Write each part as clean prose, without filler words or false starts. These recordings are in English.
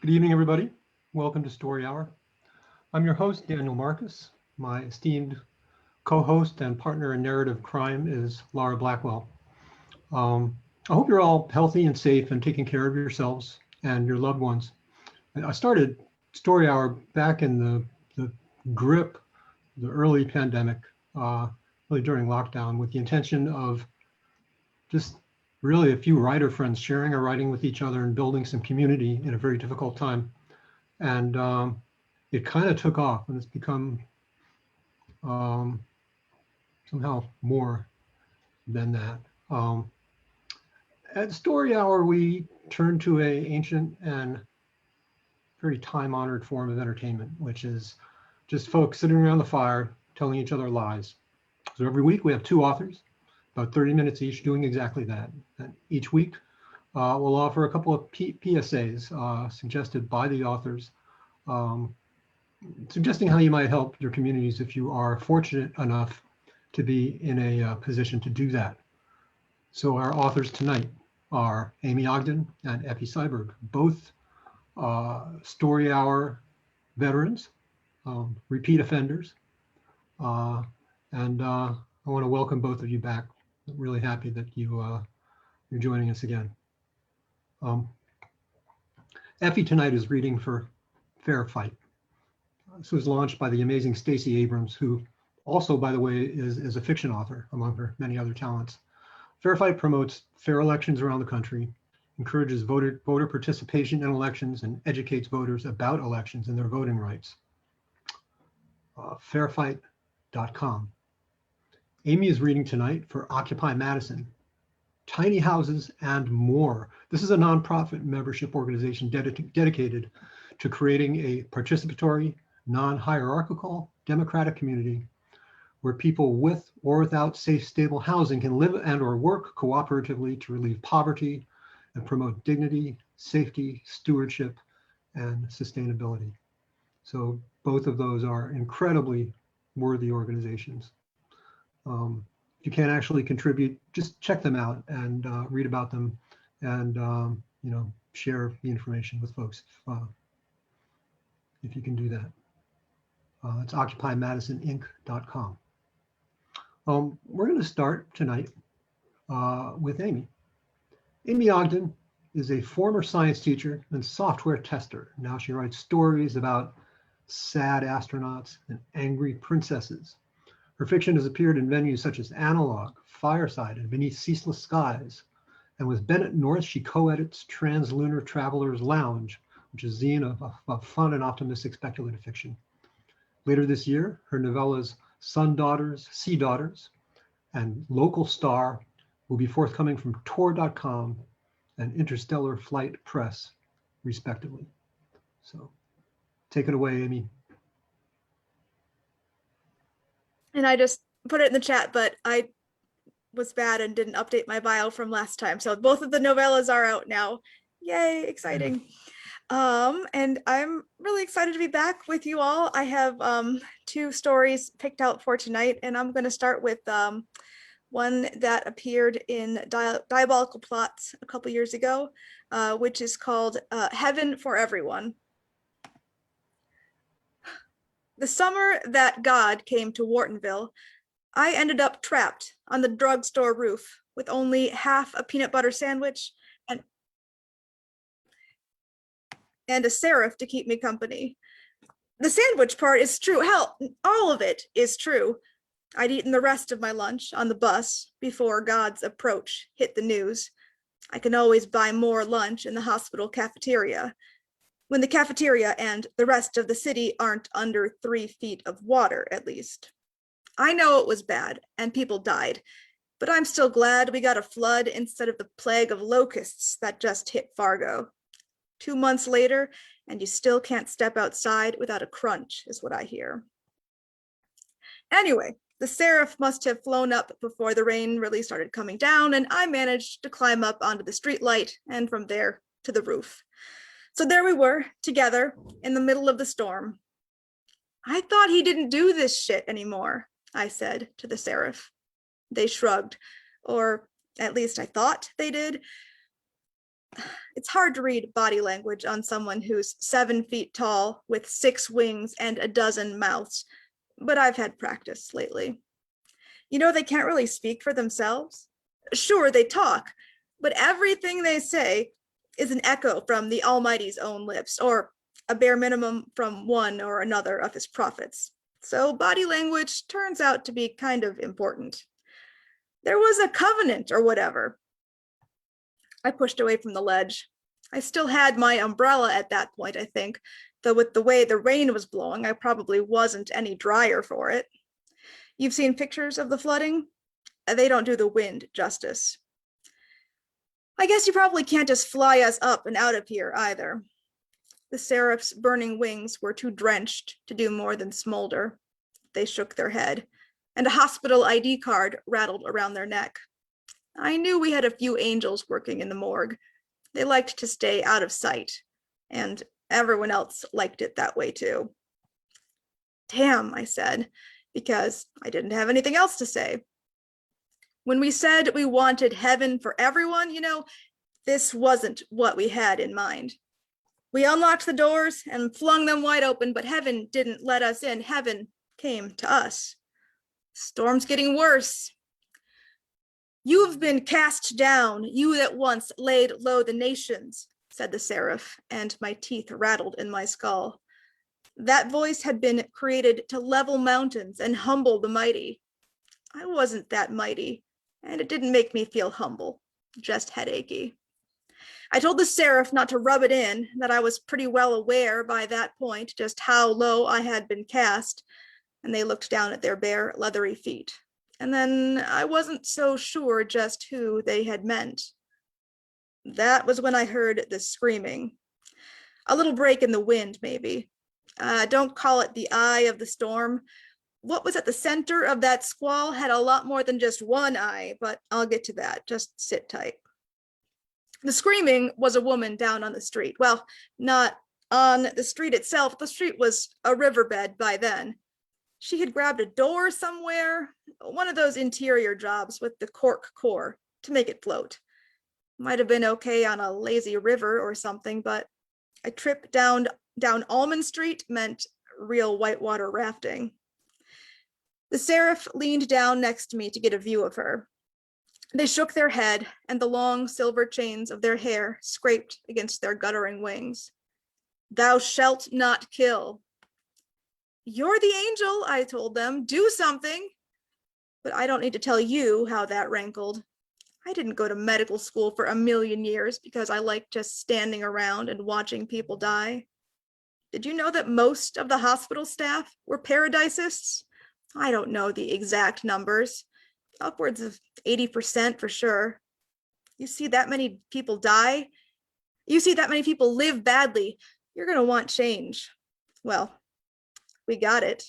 Good evening, everybody. Welcome to Story Hour. I'm your host, Daniel Marcus. My esteemed co-host and partner in narrative crime is Laura Blackwell. I hope you're all healthy and safe and taking care of yourselves and your loved ones. I started Story Hour back in the grip, the early pandemic, really during lockdown, with the intention of just really a few writer friends sharing our writing with each other and building some community in a very difficult time. And it kind of took off, and it's become um, somehow more than that. At Story Hour, we turn to a ancient and very time-honored form of entertainment, which is just folks sitting around the fire telling each other lies. So every week we have two authors, about 30 minutes each, doing exactly that. And each week we'll offer a couple of PSAs suggested by the authors, um, suggesting how you might help your communities if you are fortunate enough to be in a position to do that. So our authors tonight are Aimee Ogden and Effie Seiberg, both Story Hour veterans, repeat offenders. Uh, and I want to welcome both of you back. I'm really happy that you're joining us again. Um, Effie tonight is reading for Fair Fight. This was launched by the amazing Stacey Abrams, who also, by the way, is a fiction author among her many other talents. Fair Fight promotes fair elections around the country, encourages voter participation in elections, and educates voters about elections and their voting rights. Fairfight.com. Aimee is reading tonight for Occupy Madison, Tiny Houses and More. This is a nonprofit membership organization dedicated to creating a participatory, non-hierarchical, democratic community where people with or without safe, stable housing can live and or work cooperatively to relieve poverty and promote dignity, safety, stewardship, and sustainability. So both of those are incredibly worthy organizations. If you can't actually contribute, just check them out and read about them, and share the information with folks if you can do that. It's occupymadisoninc.com. We're going to start tonight with Aimee. Aimee Ogden is a former science teacher and software tester. Now she writes stories about sad astronauts and angry princesses. Her fiction has appeared in venues such as Analog, Fireside, and Beneath Ceaseless Skies. And with Bennett North, she co-edits Translunar Traveler's Lounge, which is a zine of fun and optimistic speculative fiction. Later this year, her novellas Sun Daughters, Sea Daughters, and Local Star will be forthcoming from Tor.com and Interstellar Flight Press, respectively. So take it away, Aimee. And I just put it in the chat, but I was bad and didn't update my bio from last time. So both of the novellas are out now. Yay, exciting. And I'm really excited to be back with you all. I have two stories picked out for tonight, and I'm going to start with one that appeared in Diabolical Plots a couple years ago, which is called Heaven for Everyone. The summer that God came to Whartonville, I ended up trapped on the drugstore roof with only half a peanut butter sandwich and a seraph to keep me company. The sandwich part is true. Hell, all of it is true. I'd eaten the rest of my lunch on the bus before God's approach hit the news. I can always buy more lunch in the hospital cafeteria, when the cafeteria and the rest of the city aren't under 3 feet of water, at least. I know it was bad and people died, but I'm still glad we got a flood instead of the plague of locusts that just hit Fargo. 2 months later, and you still can't step outside without a crunch, is what I hear. Anyway, the seraph must have flown up before the rain really started coming down, and I managed to climb up onto the streetlight and from there to the roof. So there we were, together, in the middle of the storm. I thought he didn't do this shit anymore, I said to the seraph. They shrugged, or at least I thought they did. It's hard to read body language on someone who's 7 feet tall with 6 wings and a dozen mouths, but I've had practice lately. They can't really speak for themselves. Sure, they talk, but everything they say is an echo from the Almighty's own lips, or a bare minimum from one or another of his prophets. So body language turns out to be kind of important. There was a covenant or whatever. I pushed away from the ledge. I still had my umbrella at that point, I think, though with the way the rain was blowing, I probably wasn't any drier for it. You've seen pictures of the flooding? They don't do the wind justice. I guess you probably can't just fly us up and out of here either. The seraph's burning wings were too drenched to do more than smolder. They shook their head, and a hospital ID card rattled around their neck. I knew we had a few angels working in the morgue. They liked to stay out of sight, and everyone else liked it that way too. Damn, I said, because I didn't have anything else to say. When we said we wanted heaven for everyone, this wasn't what we had in mind. We unlocked the doors and flung them wide open, but heaven didn't let us in. Heaven came to us. Storm's getting worse. You have been cast down, you that once laid low the nations, said the seraph, and my teeth rattled in my skull. That voice had been created to level mountains and humble the mighty. I wasn't that mighty, and it didn't make me feel humble, just headachy. I told the seraph not to rub it in, that I was pretty well aware by that point just how low I had been cast, and they looked down at their bare, leathery feet. And then I wasn't so sure just who they had meant. That was when I heard the screaming. A little break in the wind, maybe. Don't call it the eye of the storm. What was at the center of that squall had a lot more than just one eye, but I'll get to that. Just sit tight. The screaming was a woman down on the street. Well, not on the street itself. The street was a riverbed by then. She had grabbed a door somewhere, one of those interior jobs with the cork core to make it float. Might have been okay on a lazy river or something, but a trip down Almond Street meant real whitewater rafting. The seraph leaned down next to me to get a view of her. They shook their head, and the long silver chains of their hair scraped against their guttering wings. Thou shalt not kill. You're the angel, I told them. Do something. But I don't need to tell you how that rankled. I didn't go to medical school for a million years because I liked just standing around and watching people die. Did you know that most of the hospital staff were paradisists? I don't know the exact numbers. Upwards of 80% for sure. You see that many people die? You see that many people live badly, you're going to want change. Well, we got it.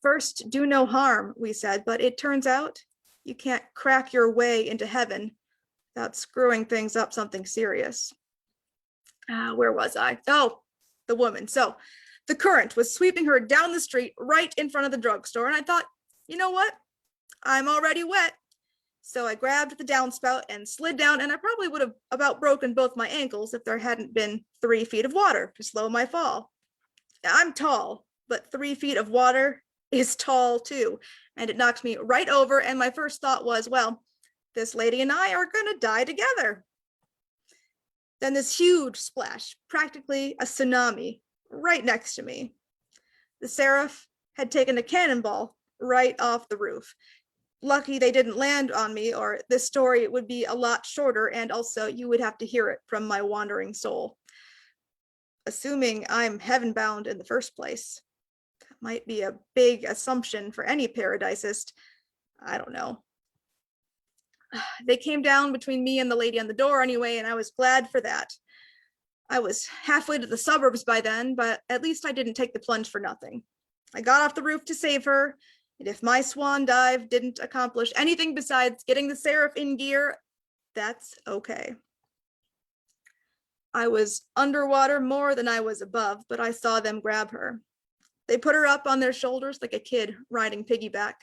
First, do no harm, we said, but it turns out you can't crack your way into heaven without screwing things up something serious. Where was I? Oh, the woman. So the current was sweeping her down the street right in front of the drugstore, and I thought, you know what? I'm already wet. So I grabbed the downspout and slid down, and I probably would have about broken both my ankles if there hadn't been 3 feet of water to slow my fall. I'm tall, but 3 feet of water is tall too, and it knocked me right over, and my first thought was, well, this lady and I are gonna die together. Then this huge splash, practically a tsunami, right next to me. The seraph had taken a cannonball right off the roof. Lucky they didn't land on me, or this story would be a lot shorter, and also you would have to hear it from my wandering soul. Assuming I'm heaven-bound in the first place. That might be a big assumption for any paradisist. I don't know. They came down between me and the lady on the door anyway, and I was glad for that. I was halfway to the suburbs by then, but at least I didn't take the plunge for nothing. I got off the roof to save her, and if my swan dive didn't accomplish anything besides getting the seraph in gear, that's okay. I was underwater more than I was above, but I saw them grab her. They put her up on their shoulders like a kid riding piggyback.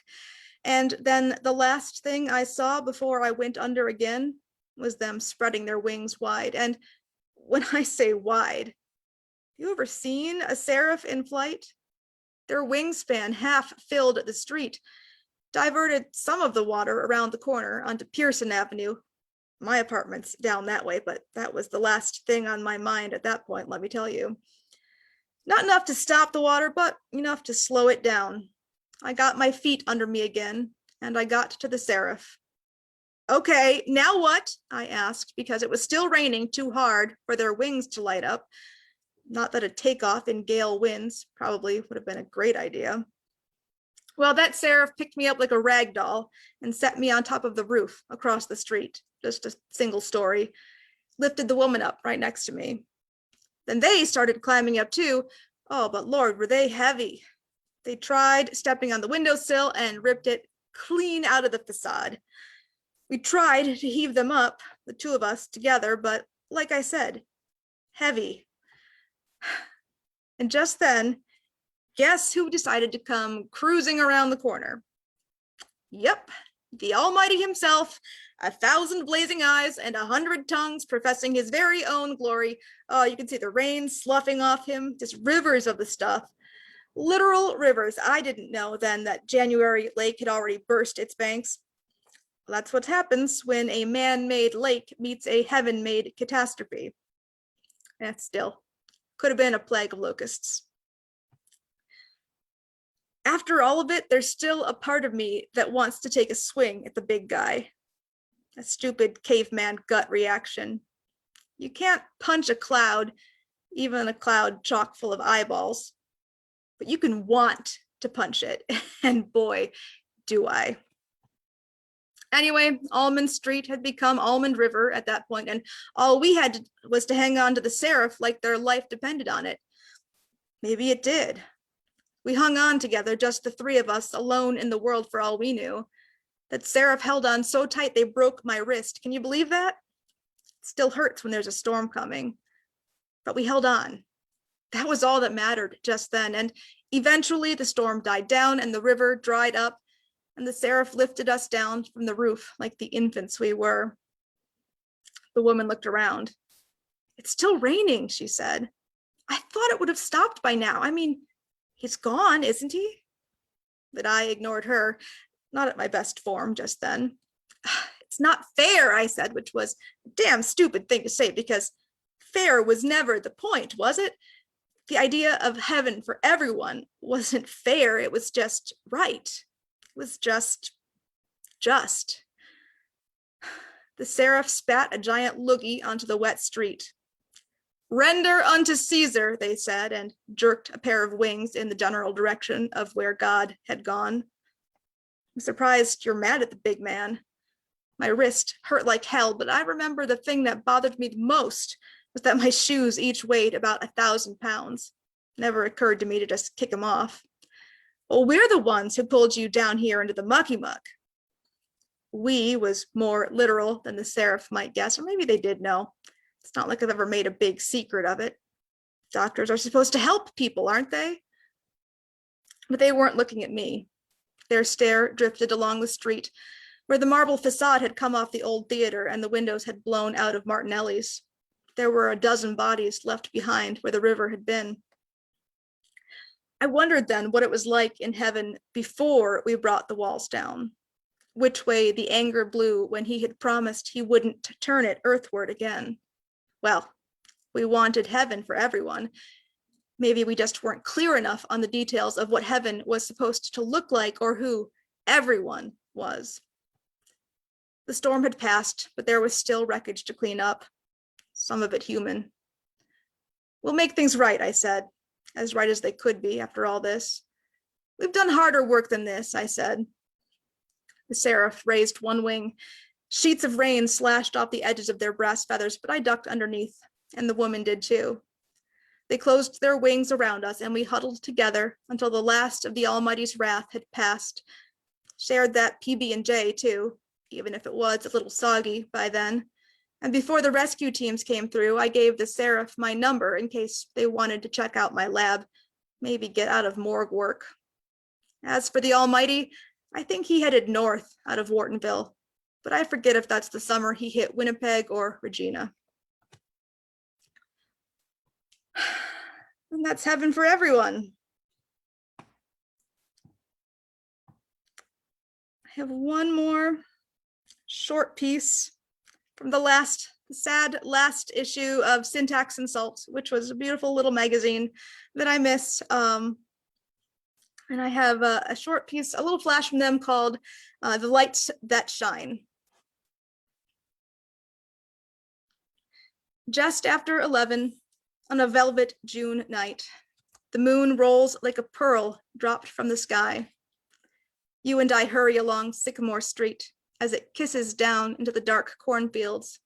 And then the last thing I saw before I went under again was them spreading their wings wide. And when I say wide, you ever seen a seraph in flight? Their wingspan half filled the street, diverted some of the water around the corner onto Pearson Avenue. My apartment's down that way, but that was the last thing on my mind at that point, let me tell you. Not enough to stop the water, but enough to slow it down. I got my feet under me again, and I got to the seraph. Okay, now what? I asked, because it was still raining too hard for their wings to light up. Not that a takeoff in gale winds probably would have been a great idea. Well, that seraph picked me up like a rag doll and set me on top of the roof across the street, just a single story, lifted the woman up right next to me. Then they started climbing up too. Oh, but Lord, were they heavy. They tried stepping on the windowsill and ripped it clean out of the facade. We tried to heave them up, the two of us together, but like I said, heavy. And just then, guess who decided to come cruising around the corner? Yep, the Almighty himself, 1,000 blazing eyes and 100 tongues professing his very own glory. Oh, you can see the rain sloughing off him, just rivers of the stuff. Literal rivers. I didn't know then that January Lake had already burst its banks. Well, that's what happens when a man-made lake meets a heaven-made catastrophe. And still, could have been a plague of locusts. After all of it, there's still a part of me that wants to take a swing at the big guy. A stupid caveman gut reaction. You can't punch a cloud, even a cloud chock full of eyeballs, but you can want to punch it, and boy, do I. Anyway, Almond Street had become Almond River at that point, and all we had was to hang on to the seraph like their life depended on it. Maybe it did. We hung on together, just the three of us, alone in the world for all we knew. That seraph held on so tight they broke my wrist. Can you believe that? It still hurts when there's a storm coming. But we held on. That was all that mattered just then, and eventually the storm died down and the river dried up, and the seraph lifted us down from the roof like the infants we were. The woman looked around. It's still raining, she said. I thought it would have stopped by now. I mean, he's gone, isn't he? But I ignored her, not at my best form just then. It's not fair, I said, which was a damn stupid thing to say because fair was never the point, was it? The idea of heaven for everyone wasn't fair. It was just right. It was just. The seraph spat a giant loogie onto the wet street. Render unto Caesar, they said, and jerked a pair of wings in the general direction of where God had gone. I'm surprised you're mad at the big man. My wrist hurt like hell, but I remember the thing that bothered me the most was that my shoes each weighed about 1,000 pounds. Never occurred to me to just kick them off. Well, we're the ones who pulled you down here into the mucky muck. We was more literal than the seraph might guess, or maybe they did know. It's not like I've ever made a big secret of it. Doctors are supposed to help people, aren't they? But they weren't looking at me. Their stare drifted along the street, where the marble facade had come off the old theater and the windows had blown out of Martinelli's. There were a dozen bodies left behind where the river had been. I wondered then what it was like in heaven before we brought the walls down, which way the anger blew when he had promised he wouldn't turn it earthward again. Well, we wanted heaven for everyone. Maybe we just weren't clear enough on the details of what heaven was supposed to look like or who everyone was. The storm had passed, but there was still wreckage to clean up, some of it human. We'll make things right, I said, as right as they could be after all this. We've done harder work than this, I said. The seraph raised one wing. Sheets of rain slashed off the edges of their brass feathers, but I ducked underneath, and the woman did too. They closed their wings around us, and we huddled together until the last of the Almighty's wrath had passed. Shared that PB&J too, even if it was a little soggy by then. And before the rescue teams came through, I gave the seraph my number in case they wanted to check out my lab, maybe get out of morgue work. As for the Almighty, I think he headed north out of Whartonville. but I forget if that's the summer he hit Winnipeg or Regina. And that's heaven for everyone. I have one more short piece from the sad last issue of Syntax and Salt, which was a beautiful little magazine that I miss. And I have a short piece, a little flash from them called The Lights That Shine. Just after 11 on a velvet June night, the moon rolls like a pearl dropped from the sky. You and I hurry along Sycamore Street as it kisses down into the dark cornfields,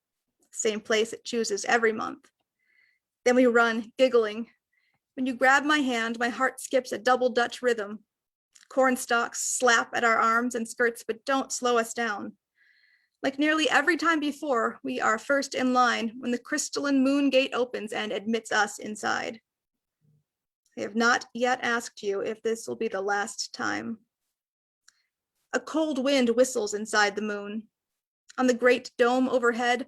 same place it chooses every month. Then we run, giggling. When you grab my hand, my heart skips a double Dutch rhythm. Corn stalks slap at our arms and skirts, but don't slow us down. Like nearly every time before, we are first in line when the crystalline moon gate opens and admits us inside. I have not yet asked you if this will be the last time. A cold wind whistles inside the moon. On the great dome overhead,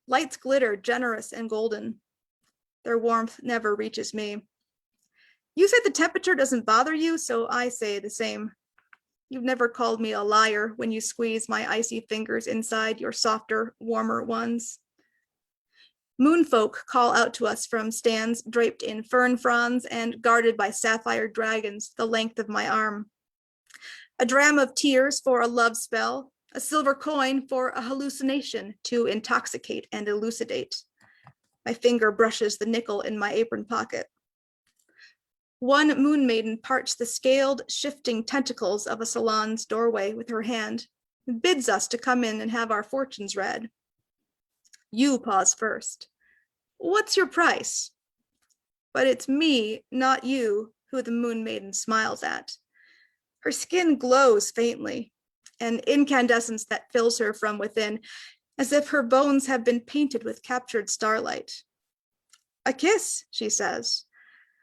lights glitter generous and golden. Their warmth never reaches me. You say the temperature doesn't bother you, so I say the same. You've never called me a liar when you squeeze my icy fingers inside your softer, warmer ones. Moonfolk call out to us from stands draped in fern fronds and guarded by sapphire dragons the length of my arm. A dram of tears for a love spell, a silver coin for a hallucination to intoxicate and elucidate. My finger brushes the nickel in my apron pocket. One moon maiden parts the scaled, shifting tentacles of a salon's doorway with her hand, and bids us to come in and have our fortunes read. You pause first. What's your price? But it's me, not you, who the moon maiden smiles at. Her skin glows faintly, an incandescence that fills her from within, as if her bones have been painted with captured starlight. A kiss, she says.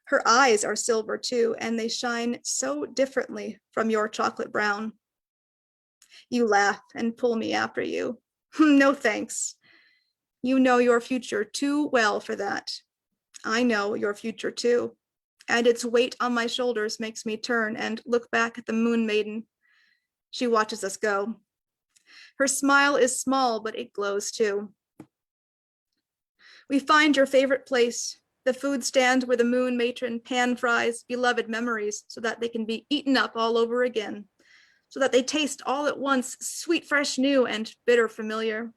Her eyes are silver too, and they shine so differently from your chocolate brown. You laugh and pull me after you. No thanks. You know your future too well for that. I know your future too, and its weight on my shoulders makes me turn and look back at the moon maiden. She watches us go. Her smile is small, but it glows too. We find your favorite place, the food stand where the moon matron pan fries beloved memories so that they can be eaten up all over again, so that they taste all at once sweet, fresh, new, and bitter familiar.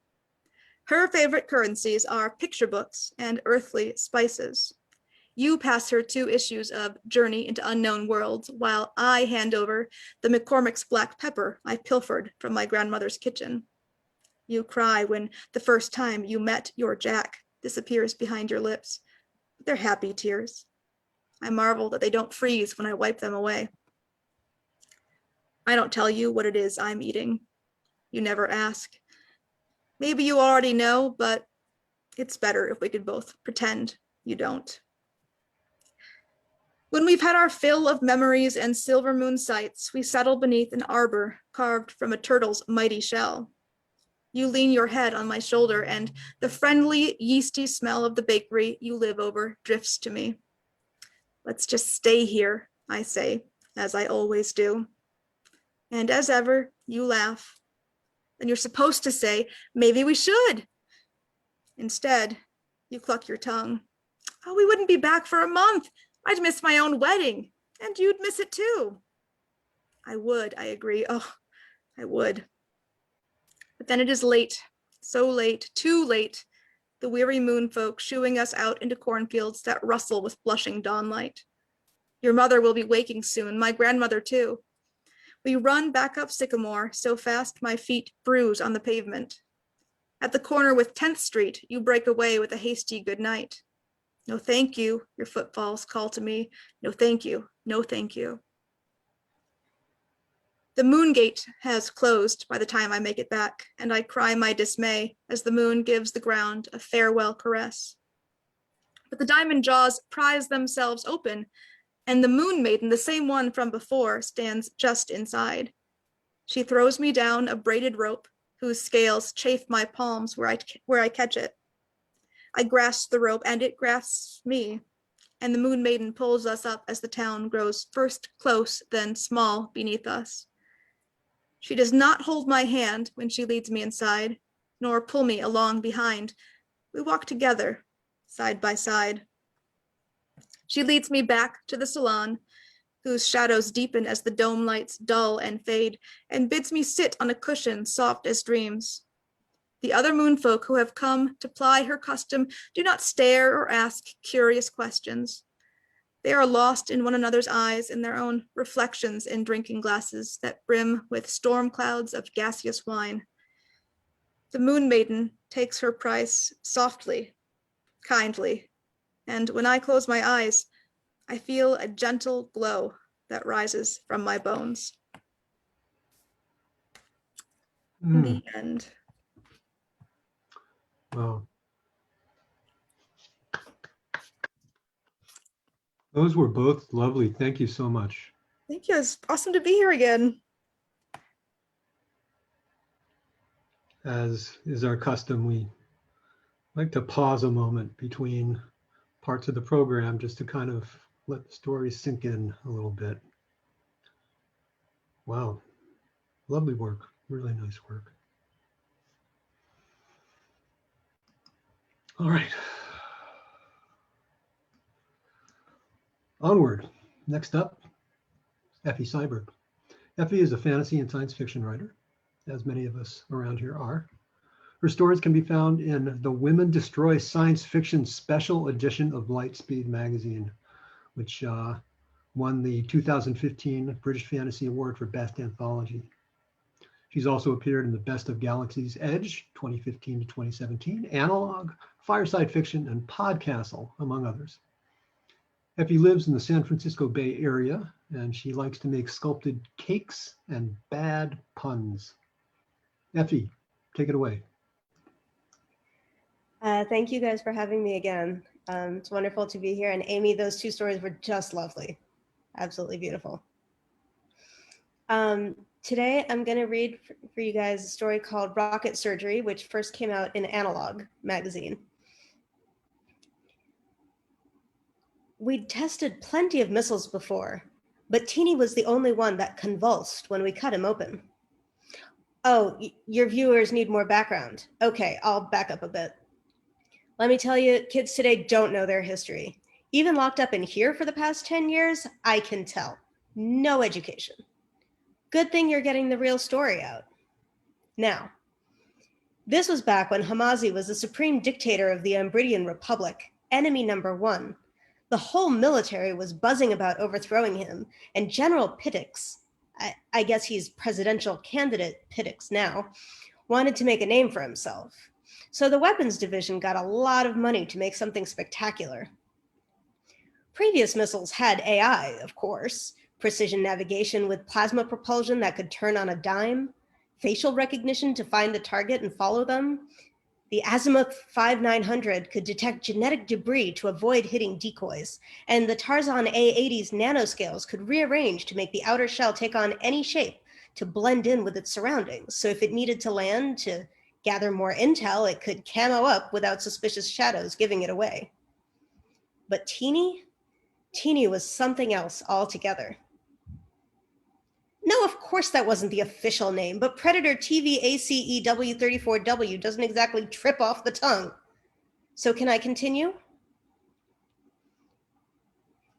Her favorite currencies are picture books and earthly spices. You pass her 2 issues of Journey into Unknown Worlds, while I hand over the McCormick's black pepper I pilfered from my grandmother's kitchen. You cry when the first time you met your Jack disappears behind your lips. They're happy tears. I marvel that they don't freeze when I wipe them away. I don't tell you what it is I'm eating. You never ask. Maybe you already know, but it's better if we could both pretend you don't. When we've had our fill of memories and silver moon sights, we settle beneath an arbor carved from a turtle's mighty shell. You lean your head on my shoulder, and the friendly, yeasty smell of the bakery you live over drifts to me. Let's just stay here, I say, as I always do. And as ever, you laugh. Then you're supposed to say, maybe we should. Instead, you cluck your tongue. Oh, we wouldn't be back for a month. I'd miss my own wedding, and you'd miss it too. I would, I agree. Oh, I would. But then it is late, so late, too late, the weary moon folk shooing us out into cornfields that rustle with blushing dawnlight. Your mother will be waking soon, my grandmother too. We run back up Sycamore so fast my feet bruise on the pavement. At the corner with 10th Street, you break away with a hasty good night. No thank you, your footfalls call to me. No thank you, no thank you. The moon gate has closed by the time I make it back, and I cry my dismay as the moon gives the ground a farewell caress. But the diamond jaws prise themselves open, and the moon maiden, the same one from before, stands just inside. She throws me down a braided rope, whose scales chafe my palms where I catch it. I grasp the rope and it grasps me, and the Moon Maiden pulls us up as the town grows first close, then small beneath us. She does not hold my hand when she leads me inside, nor pull me along behind. We walk together, side by side. She leads me back to the salon, whose shadows deepen as the dome lights dull and fade, and bids me sit on a cushion soft as dreams. The other moonfolk who have come to ply her custom do not stare or ask curious questions. They are lost in one another's eyes in their own reflections in drinking glasses that brim with storm clouds of gaseous wine. The Moon Maiden takes her price softly, kindly, and when I close my eyes, I feel a gentle glow that rises from my bones. The end. Wow. Those were both lovely. Thank you so much. Thank you. It's awesome to be here again. As is our custom, we like to pause a moment between parts of the program just to kind of let the stories sink in a little bit. Wow. Lovely work. Really nice work. All right. Onward. Next up, Effie Seiberg. Effie is a fantasy and science fiction writer, as many of us around here are. Her stories can be found in the Women Destroy Science Fiction Special Edition of Lightspeed magazine, which won the 2015 British Fantasy Award for Best Anthology. She's also appeared in the Best of Galaxy's Edge, 2015 to 2017, Analog, Fireside Fiction, and Podcastle, among others. Effie lives in the San Francisco Bay Area, and she likes to make sculpted cakes and bad puns. Effie, take it away. Thank you guys for having me again. It's wonderful to be here. And Aimee, those two stories were just lovely. Absolutely beautiful. Today, I'm going to read for you guys a story called Rocket Surgery, which first came out in Analog magazine. We'd tested plenty of missiles before, but Teeny was the only one that convulsed when we cut him open. Oh, your viewers need more background. Okay, I'll back up a bit. Let me tell you, kids today don't know their history. Even locked up in here for the past 10 years, I can tell. No education. Good thing you're getting the real story out. Now, this was back when Hamazi was the supreme dictator of the Umbridian Republic, enemy number one. The whole military was buzzing about overthrowing him, and General Pittix, I guess he's presidential candidate Pittix now, wanted to make a name for himself. So the weapons division got a lot of money to make something spectacular. Previous missiles had AI, of course, precision navigation with plasma propulsion that could turn on a dime, facial recognition to find the target and follow them. The Azimuth 5900 could detect genetic debris to avoid hitting decoys, and the Tarzan A80's nanoscales could rearrange to make the outer shell take on any shape to blend in with its surroundings. So if it needed to land to gather more intel, it could camo up without suspicious shadows giving it away. But Teeny was something else altogether. No, of course that wasn't the official name, but Predator TVACEW34W doesn't exactly trip off the tongue. So can I continue?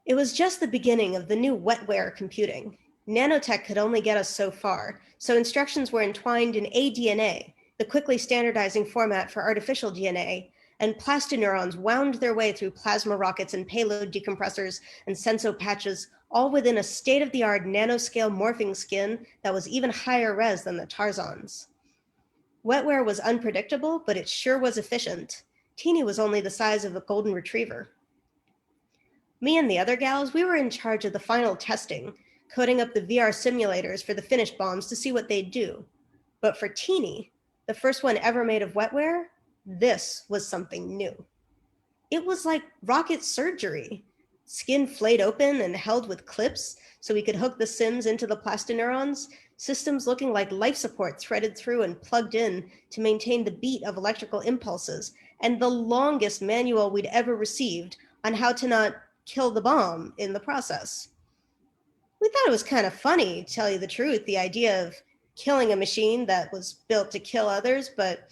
It was just the beginning of the new wetware computing. Nanotech could only get us so far, so instructions were entwined in aDNA, the quickly standardizing format for artificial DNA, and plastoneurons wound their way through plasma rockets and payload decompressors and senso patches, all within a state-of-the-art nanoscale morphing skin that was even higher res than the Tarzan's. Wetware was unpredictable, but it sure was efficient. Teeny was only the size of a golden retriever. Me and the other gals, we were in charge of the final testing, coding up the VR simulators for the finished bombs to see what they'd do. But for Teeny, the first one ever made of wetware, this was something new. It was like rocket surgery. Skin flayed open and held with clips so we could hook the sims into the plastoneurons, systems looking like life support threaded through and plugged in to maintain the beat of electrical impulses, and the longest manual we'd ever received on how to not kill the bomb in the process. We thought it was kind of funny, to tell you the truth, the idea of killing a machine that was built to kill others, but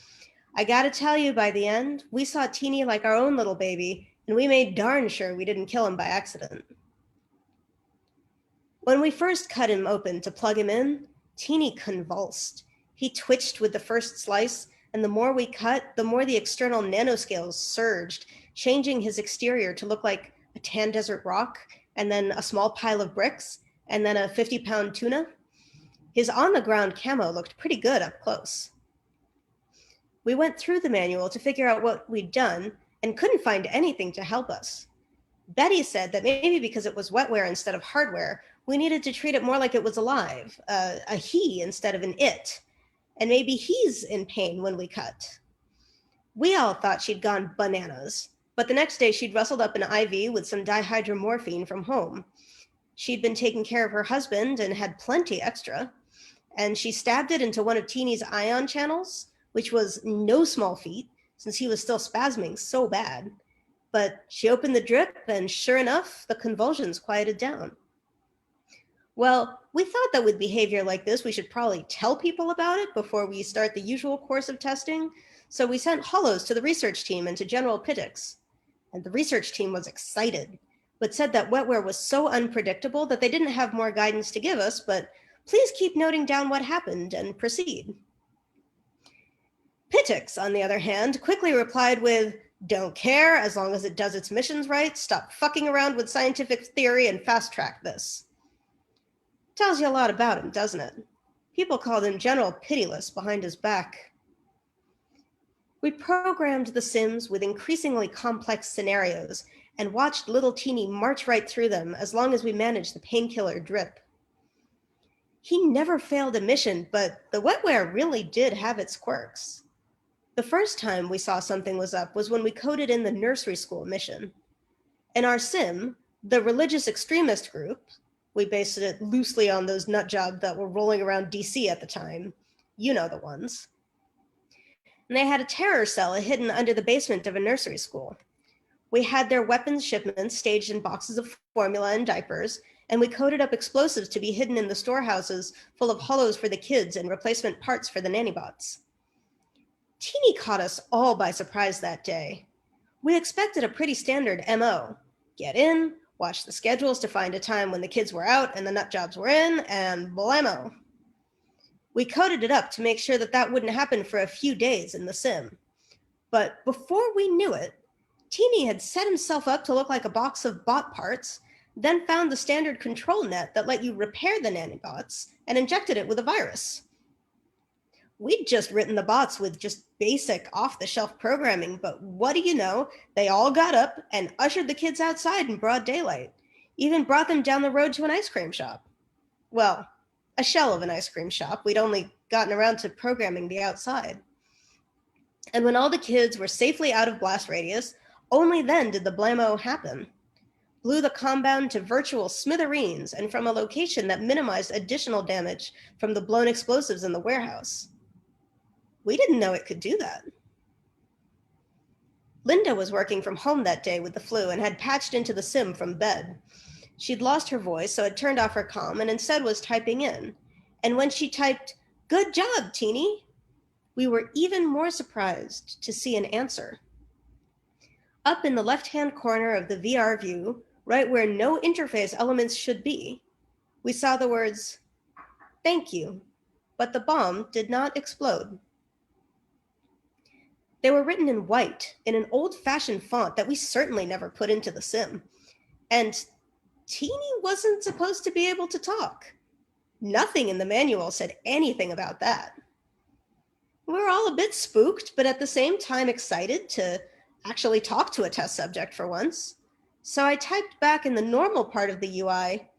I gotta tell you, by the end, we saw Teeny like our own little baby, and we made darn sure we didn't kill him by accident. When we first cut him open to plug him in, Teeny convulsed. He twitched with the first slice, and the more we cut, the more the external nanoscales surged, changing his exterior to look like a tan desert rock, and then a small pile of bricks, and then a 50-pound tuna. His on-the-ground camo looked pretty good up close. We went through the manual to figure out what we'd done and couldn't find anything to help us. Betty said that maybe because it was wetware instead of hardware, we needed to treat it more like it was alive, a he instead of an it, and maybe he's in pain when we cut. We all thought she'd gone bananas, but the next day she'd rustled up an IV with some dihydromorphine from home. She'd been taking care of her husband and had plenty extra, and she stabbed it into one of Teeny's ion channels, which was no small feat since he was still spasming so bad. But she opened the drip, and sure enough, the convulsions quieted down. Well, we thought that with behavior like this, we should probably tell people about it before we start the usual course of testing, so we sent hollows to the research team and to General Pittix. And the research team was excited, but said that wetware was so unpredictable that they didn't have more guidance to give us, but please keep noting down what happened and proceed. Pittix, on the other hand, quickly replied with, "Don't care, as long as it does its missions right. Stop fucking around with scientific theory and fast-track this." Tells you a lot about him, doesn't it? People called him General Pitiless behind his back. We programmed the Sims with increasingly complex scenarios and watched little Teeny march right through them as long as we managed the painkiller drip. He never failed a mission, but the wetware really did have its quirks. The first time we saw something was up was when we coded in the nursery school mission. In our sim, the religious extremist group, we based it loosely on those nutjobs that were rolling around DC at the time, you know the ones. And they had a terror cell hidden under the basement of a nursery school. We had their weapons shipments staged in boxes of formula and diapers, and we coded up explosives to be hidden in the storehouses full of hollows for the kids and replacement parts for the nannybots. Teeny caught us all by surprise that day. We expected a pretty standard MO. Get in, watch the schedules to find a time when the kids were out and the nutjobs were in, and blammo. We coded it up to make sure that that wouldn't happen for a few days in the sim. But before we knew it, Teeny had set himself up to look like a box of bot parts, then found the standard control net that let you repair the nanobots and injected it with a virus. We'd just written the bots with just basic off-the-shelf programming, but what do you know? They all got up and ushered the kids outside in broad daylight, even brought them down the road to an ice cream shop. Well, a shell of an ice cream shop. We'd only gotten around to programming the outside. And when all the kids were safely out of blast radius, only then did the blammo happen. Blew the compound to virtual smithereens and from a location that minimized additional damage from the blown explosives in the warehouse. We didn't know it could do that. Linda was working from home that day with the flu and had patched into the sim from bed. She'd lost her voice, so had turned off her comm and instead was typing in. And when she typed, "Good job, Teeny," we were even more surprised to see an answer. Up in the left-hand corner of the VR view, right where no interface elements should be, we saw the words, "Thank you," but the bomb did not explode. They were written in white, in an old-fashioned font that we certainly never put into the sim. And Teeny wasn't supposed to be able to talk. Nothing in the manual said anything about that. We were all a bit spooked, but at the same time excited to actually talk to a test subject for once. So I typed back in the normal part of the UI,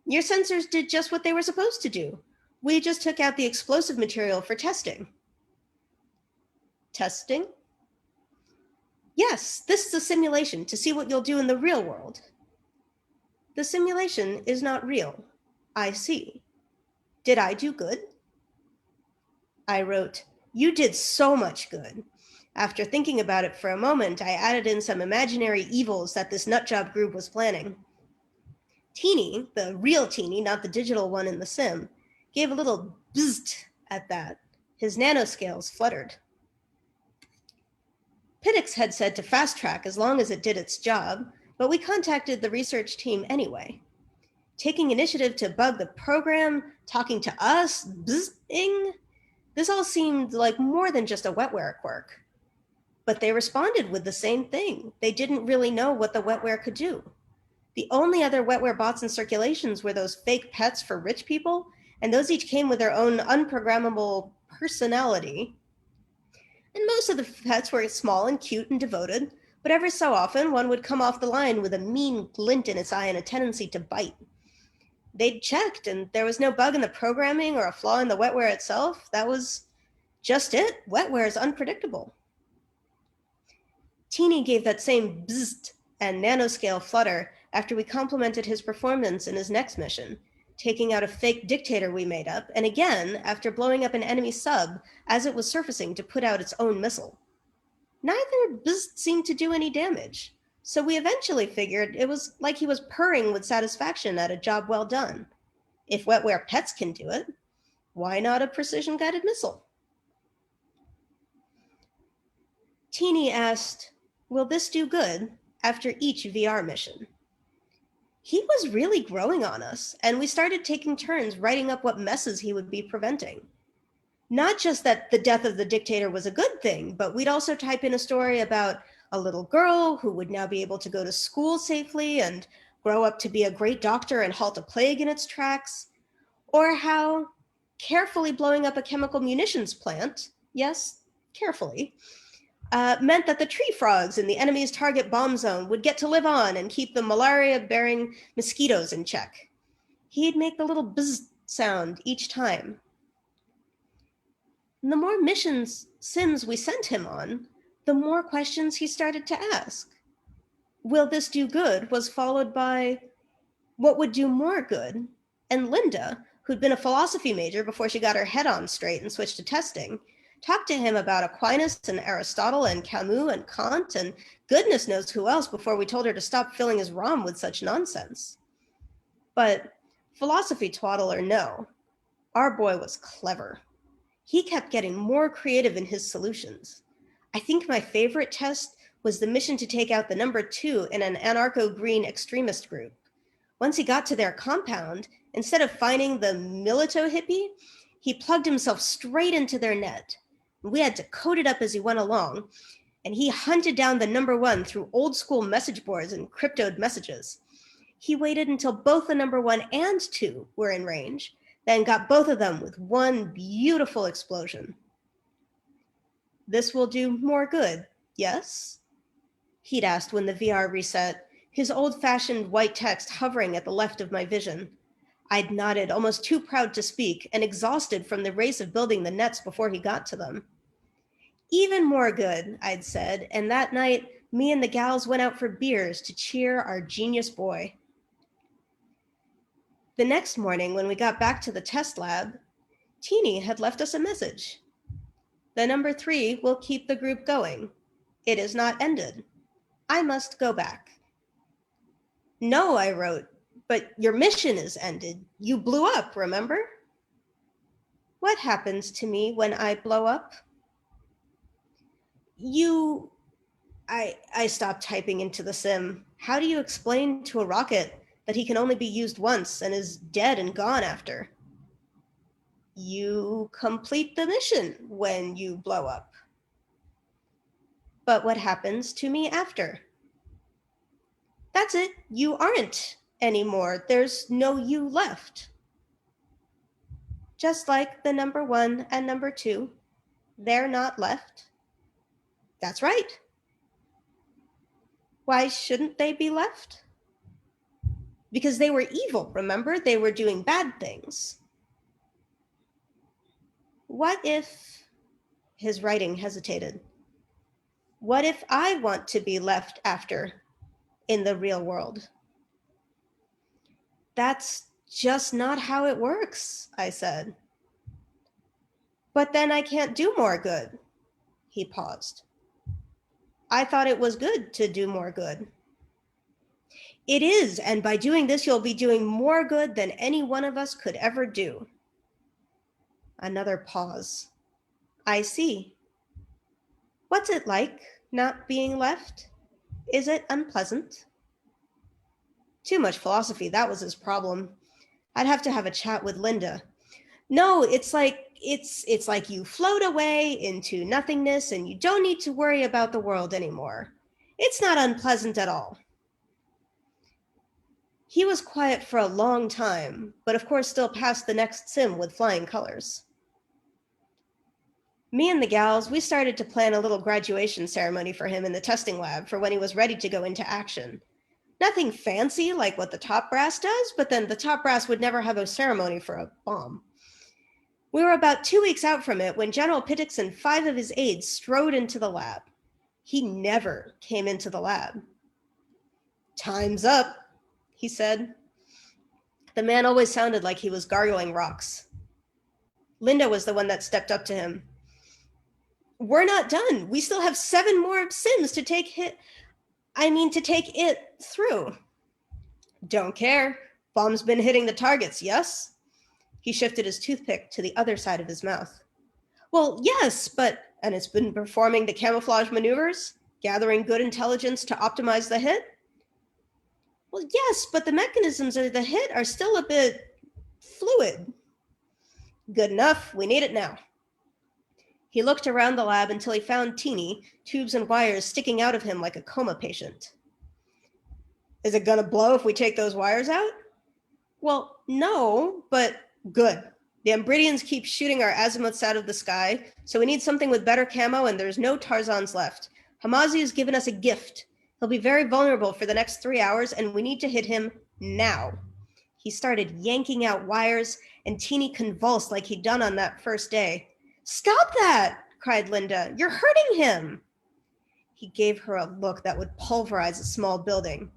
"Your sensors did just what they were supposed to do. We just took out the explosive material for testing." Testing? Yes, this is a simulation to see what you'll do in the real world. The simulation is not real. I see. Did I do good? I wrote, you did so much good. After thinking about it for a moment, I added in some imaginary evils that this nutjob group was planning. Teeny, the real Teeny, not the digital one in the sim, gave a little bzzzt at that. His nanoscales fluttered. Pittix had said to fast track as long as it did its job, but we contacted the research team anyway. Taking initiative to bug the program, talking to us, bzzing, this all seemed like more than just a wetware quirk. But they responded with the same thing. They didn't really know what the wetware could do. The only other wetware bots in circulations were those fake pets for rich people, and those each came with their own unprogrammable personality. And most of the pets were small and cute and devoted, but every so often one would come off the line with a mean glint in its eye and a tendency to bite. They'd checked, and there was no bug in the programming or a flaw in the wetware itself. That was just it. Wetware is unpredictable. Teeny gave that same bzzzt and nanoscale flutter after we complimented his performance in his next mission, taking out a fake dictator we made up, and again after blowing up an enemy sub as it was surfacing to put out its own missile. Neither bzzzt seemed to do any damage, so we eventually figured it was like he was purring with satisfaction at a job well done. If wetware pets can do it, why not a precision-guided missile? Teeny asked, will this do good after each VR mission? He was really growing on us, and we started taking turns writing up what messes he would be preventing. Not just that the death of the dictator was a good thing, but we'd also type in a story about a little girl who would now be able to go to school safely and grow up to be a great doctor and halt a plague in its tracks, or how carefully blowing up a chemical munitions plant, yes, carefully, meant that the tree frogs in the enemy's target bomb zone would get to live on and keep the malaria-bearing mosquitoes in check. He'd make the little buzz sound each time. And the more sims we sent him on, the more questions he started to ask. Will this do good was followed by, what would do more good? And Linda, who'd been a philosophy major before she got her head on straight and switched to testing, talked to him about Aquinas and Aristotle and Camus and Kant and goodness knows who else before we told her to stop filling his ROM with such nonsense. But philosophy twaddle or no, our boy was clever. He kept getting more creative in his solutions. I think my favorite test was the mission to take out the number 2 in an anarcho-green extremist group. Once he got to their compound, instead of finding the milito hippie, he plugged himself straight into their net. We had to code it up as he went along, and he hunted down the number 1 through old school message boards and cryptoed messages. He waited until both the number 1 and 2 were in range, then got both of them with one beautiful explosion. This will do more good, yes? He'd asked when the VR reset, his old-fashioned white text hovering at the left of my vision. I'd nodded, almost too proud to speak, and exhausted from the race of building the nets before he got to them. Even more good, I'd said, and that night, me and the gals went out for beers to cheer our genius boy. The next morning, when we got back to the test lab, Teeny had left us a message. The number 3 will keep the group going. It is not ended. I must go back. No, I wrote, but your mission is ended. You blew up, remember? What happens to me when I blow up? I stopped typing into the sim. How do you explain to a rocket that he can only be used once and is dead and gone after? You complete the mission when you blow up. But what happens to me after? That's it. You aren't anymore. There's no you left. Just like the number 1 and number 2, they're not left. That's right. Why shouldn't they be left? Because they were evil, remember? They were doing bad things. What if, his writing hesitated, what if I want to be left after in the real world? That's just not how it works, I said. But then I can't do more good. He paused. I thought it was good to do more good. It is, and by doing this, you'll be doing more good than any one of us could ever do. Another pause. I see. What's it like, not being left? Is it unpleasant? Too much philosophy, that was his problem. I'd have to have a chat with Linda. No, it's like you float away into nothingness and you don't need to worry about the world anymore. It's not unpleasant at all. He was quiet for a long time, but of course still passed the next sim with flying colors. Me and the gals, we started to plan a little graduation ceremony for him in the testing lab for when he was ready to go into action. Nothing fancy like what the top brass does, but then the top brass would never have a ceremony for a bomb. We were about 2 weeks out from it when General Pittix and 5 of his aides strode into the lab. He never came into the lab. Time's up, he said. The man always sounded like he was gargling rocks. Linda was the one that stepped up to him. We're not done. We still have 7 more sims to take it through. Don't care. Bomb's been hitting the targets, yes? He shifted his toothpick to the other side of his mouth. Well, yes, and it's been performing the camouflage maneuvers, gathering good intelligence to optimize the hit? Well, yes, but the mechanisms of the hit are still a bit fluid. Good enough. We need it now. He looked around the lab until he found Teeny, tubes and wires sticking out of him like a coma patient. Is it gonna blow if we take those wires out? Well, no, but good. The Ambridians keep shooting our azimuths out of the sky, so we need something with better camo, and there's no Tarzans left. Hamazi has given us a gift. He'll be very vulnerable for the next 3 hours, and we need to hit him now. He started yanking out wires, and Teeny convulsed like he'd done on that first day. Stop that, cried Linda. You're hurting him. He gave her a look that would pulverize a small building.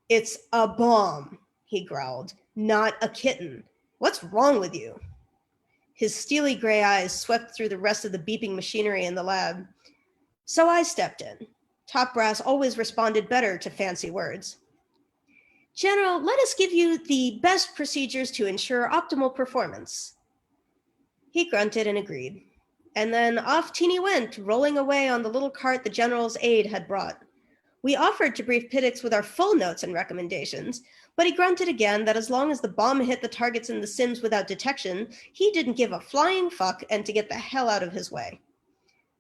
It's a bomb, he growled, not a kitten. What's wrong with you? His steely gray eyes swept through the rest of the beeping machinery in the lab. So I stepped in. Top brass always responded better to fancy words. General, let us give you the best procedures to ensure optimal performance. He grunted and agreed. And then off Teeny went, rolling away on the little cart the general's aide had brought. We offered to brief Pittix with our full notes and recommendations, but he grunted again that as long as the bomb hit the targets in the sims without detection, he didn't give a flying fuck and to get the hell out of his way.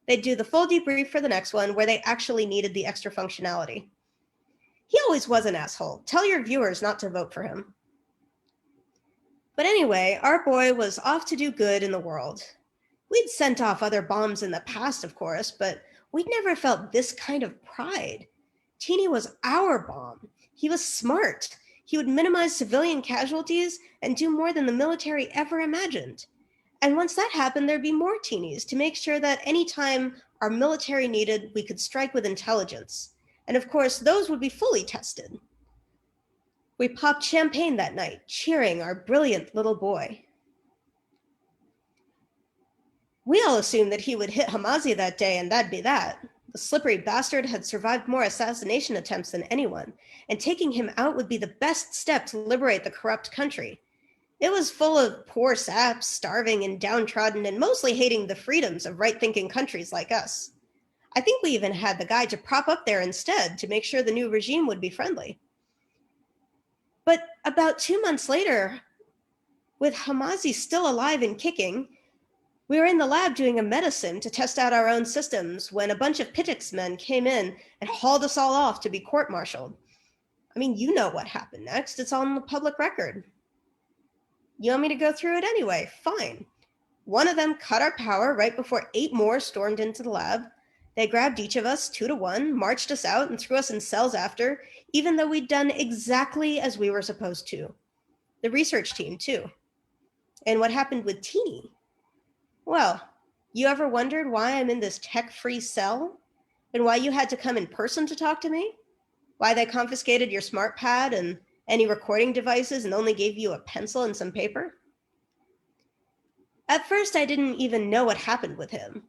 They'd do the full debrief for the next one where they actually needed the extra functionality. He always was an asshole. Tell your viewers not to vote for him. But anyway, our boy was off to do good in the world. We'd sent off other bombs in the past, of course, but we'd never felt this kind of pride. Teeny was our bomb. He was smart. He would minimize civilian casualties and do more than the military ever imagined. And once that happened, there'd be more Teenies to make sure that anytime our military needed, we could strike with intelligence. And of course, those would be fully tested. We popped champagne that night, cheering our brilliant little boy. We all assumed that he would hit Hamazi that day, and that'd be that. The slippery bastard had survived more assassination attempts than anyone, and taking him out would be the best step to liberate the corrupt country. It was full of poor saps, starving and downtrodden, and mostly hating the freedoms of right-thinking countries like us. I think we even had the guy to prop up there instead to make sure the new regime would be friendly. But about 2 months later, with Hamazi still alive and kicking, we were in the lab doing a medicine to test out our own systems when a bunch of Pittix men came in and hauled us all off to be court-martialed. I mean, you know what happened next. It's on the public record. You want me to go through it anyway? Fine. One of them cut our power right before 8 more stormed into the lab. They grabbed each of us 2 to 1, marched us out, and threw us in cells after, even though we'd done exactly as we were supposed to. The research team, too. And what happened with Teeny? Well, you ever wondered why I'm in this tech-free cell? And why you had to come in person to talk to me? Why they confiscated your smart pad and any recording devices, and only gave you a pencil and some paper? At first, I didn't even know what happened with him.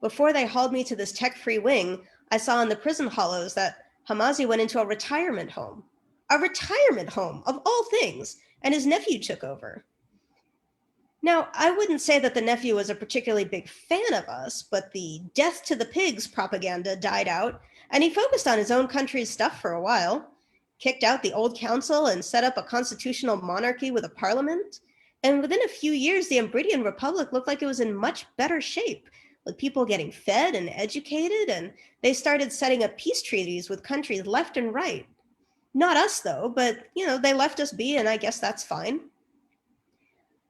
Before they hauled me to this tech-free wing, I saw in the prison hollows that Hamazi went into a retirement home. A retirement home, of all things, and his nephew took over. Now, I wouldn't say that the nephew was a particularly big fan of us, but the death to the pigs propaganda died out, and he focused on his own country's stuff for a while, kicked out the old council and set up a constitutional monarchy with a parliament. And within a few years, the Ambridian Republic looked like it was in much better shape, with people getting fed and educated, and they started setting up peace treaties with countries left and right. Not us, though, but, they left us be, and I guess that's fine.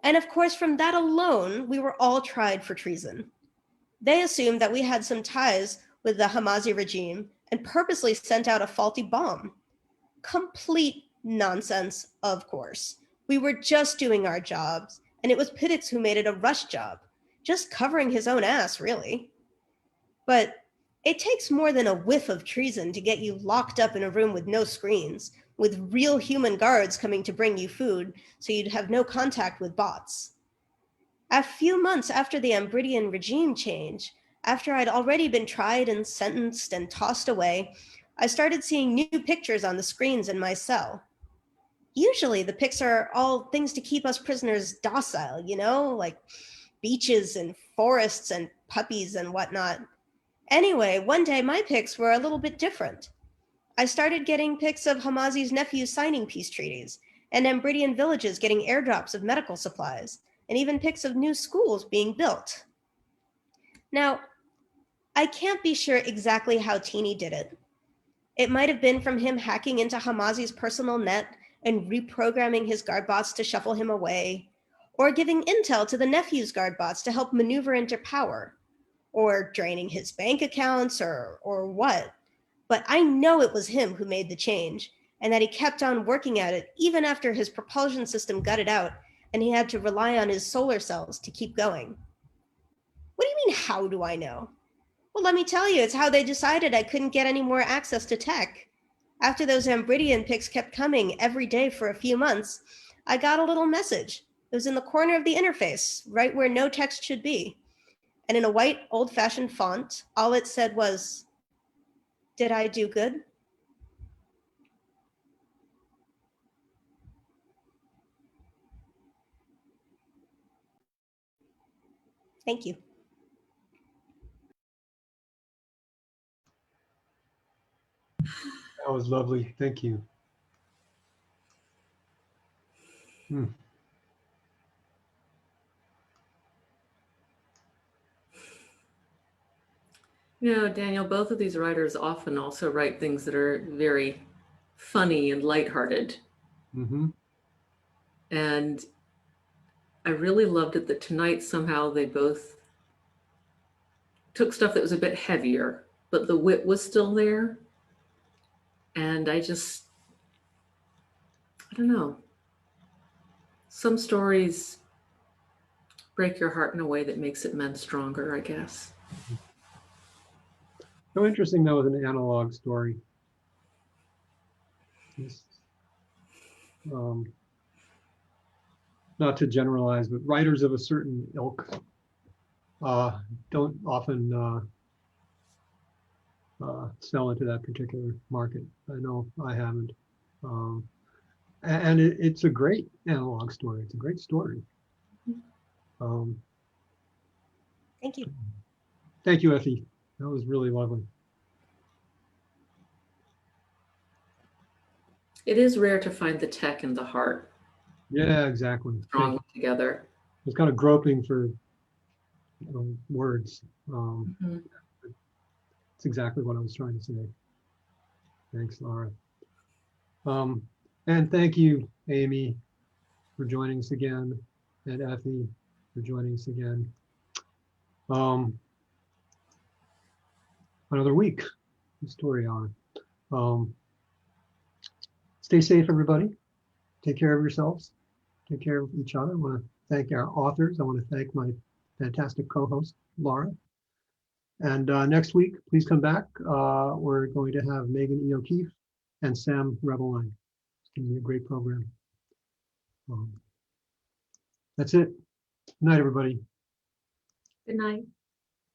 And of course, from that alone, we were all tried for treason. They assumed that we had some ties with the Hamazi regime and purposely sent out a faulty bomb. Complete nonsense, of course. We were just doing our jobs, and it was Pittix who made it a rush job, just covering his own ass, really. But it takes more than a whiff of treason to get you locked up in a room with no screens, with real human guards coming to bring you food so you'd have no contact with bots. A few months after the Ambridian regime change, after I'd already been tried and sentenced and tossed away, I started seeing new pictures on the screens in my cell. Usually the pics are all things to keep us prisoners docile, like beaches and forests and puppies and whatnot. Anyway, one day my pics were a little bit different. I started getting pics of Hamazi's nephews signing peace treaties, and Ambridian villages getting airdrops of medical supplies, and even pics of new schools being built. Now, I can't be sure exactly how Teeny did it. It might have been from him hacking into Hamazi's personal net and reprogramming his guard bots to shuffle him away, or giving intel to the nephew's guard bots to help maneuver into power, or draining his bank accounts, or what. But I know it was him who made the change, and that he kept on working at it even after his propulsion system gutted out and he had to rely on his solar cells to keep going. What do you mean, how do I know? Well, let me tell you, it's how they decided I couldn't get any more access to tech. After those Ambridian pics kept coming every day for a few months, I got a little message. It was in the corner of the interface, right where no text should be. And in a white, old-fashioned font, all it said was, "Did I do good?" Thank you. That was lovely. Thank you. Daniel, both of these writers often also write things that are very funny and lighthearted. Mm-hmm. And I really loved it that tonight somehow they both took stuff that was a bit heavier, but the wit was still there. And I don't know. Some stories break your heart in a way that makes it men stronger, I guess. So interesting, that was an analog story. Not to generalize, but writers of a certain ilk don't often sell into that particular market. I know I haven't. And it's a great analog story. It's a great story. Thank you. Thank you, Effie. That was really lovely. It is rare to find the tech and the heart Yeah, exactly. strong together. I was kind of groping for words. It's exactly what I was trying to say. Thanks, Laura. And thank you, Aimee, for joining us again, and Effie for joining us again. Another week, Story Hour. Stay safe, everybody. Take care of yourselves. Take care of each other. I want to thank our authors. I want to thank my fantastic co-host, Laura. And next week, please come back. We're going to have Megan E. O'Keefe and Sam Rebelline. It'll be a great program. That's it. Good night, everybody. Good night.